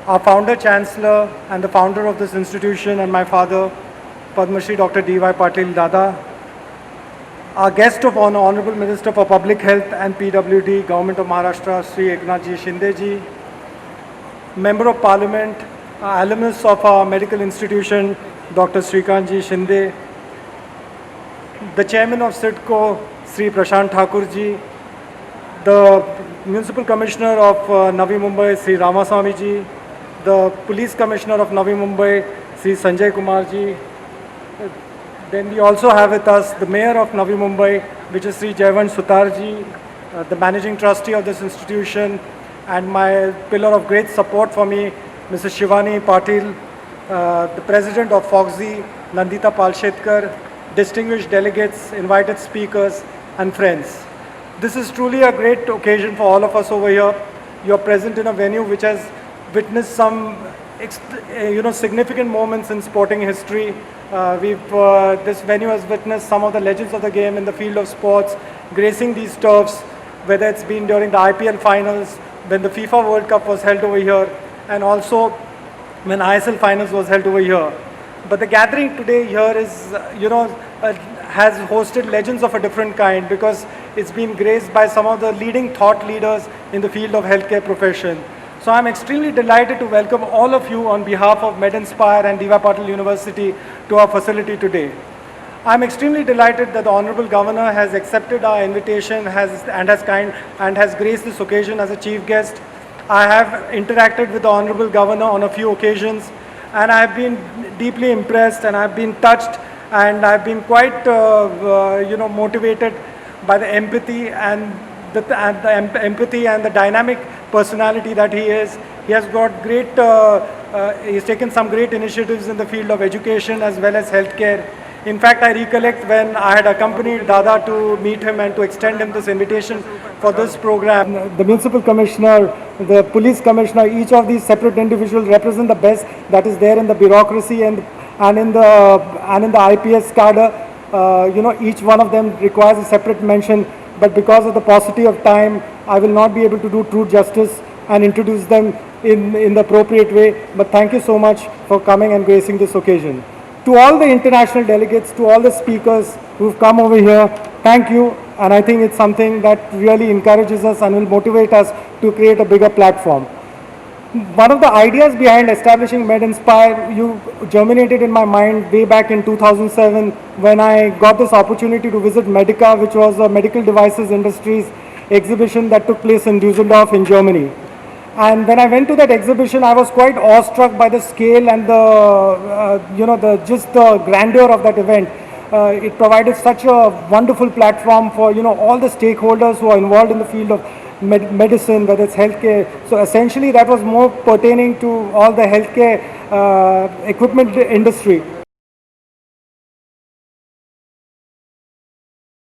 our founder, chancellor, and the founder of this institution, and my father, Padma Shri Dr. D.Y. Patil Dada, our guest of honor, Honorable Minister for Public Health and PWD, Government of Maharashtra, Sri Eknathji Shinde ji, Member of Parliament, alumnus of our medical institution, Dr. Srikantji Shinde, the Chairman of SIDCO, Sri Prashant Thakur ji, the Municipal Commissioner of Navi Mumbai, Sri Ramaswamy ji, the Police Commissioner of Navi Mumbai, Sri Sanjay Kumar ji. Then we also have with us the Mayor of Navi Mumbai, which is Sri Jayvansh Sutar ji, the Managing Trustee of this institution, and my pillar of great support for me, Mrs. Shivani Patil, the President of FOGSI, Nandita Palshetkar, distinguished delegates, invited speakers, and friends. This is truly a great occasion for all of us over here. You're present in a venue which has witnessed some significant moments in sporting history. This venue has witnessed some of the legends of the game in the field of sports gracing these turfs, whether it's been during the IPL finals, when the FIFA World Cup was held over here, and also when ISL finals was held over here. But the gathering today here is, has hosted legends of a different kind, because it's been graced by some of the leading thought leaders in the field of healthcare profession. So I'm extremely delighted to welcome all of you on behalf of MedInspire and D.Y. Patil University to our facility today. I'm extremely delighted that the Honorable Governor has accepted our invitation and has graced this occasion as a chief guest. I have interacted with the Honorable Governor on a few occasions, and I have been deeply impressed, and I've been touched, and I've been quite motivated by the empathy and the dynamic personality that he is. He has got great, he's taken some great initiatives in the field of education as well as healthcare. In fact, I recollect when I had accompanied Dada to meet him and to extend him this invitation for this program. The municipal commissioner, the police commissioner, each of these separate individuals represent the best that is there in the bureaucracy and in the IPS cadre. Each one of them requires a separate mention, but because of the paucity of time, I will not be able to do true justice and introduce them in the appropriate way. But thank you so much for coming and gracing this occasion. To all the international delegates, to all the speakers who've come over here, thank you. And I think it's something that really encourages us and will motivate us to create a bigger platform. One of the ideas behind establishing MedInspire germinated in my mind way back in 2007 when I got this opportunity to visit Medica, which was a medical devices industries exhibition that took place in Düsseldorf in Germany. And when I went to that exhibition, I was quite awestruck by the scale and the grandeur of that event. It provided such a wonderful platform for all the stakeholders who are involved in the field of medicine, whether it's healthcare. So essentially, that was more pertaining to all the healthcare equipment industry.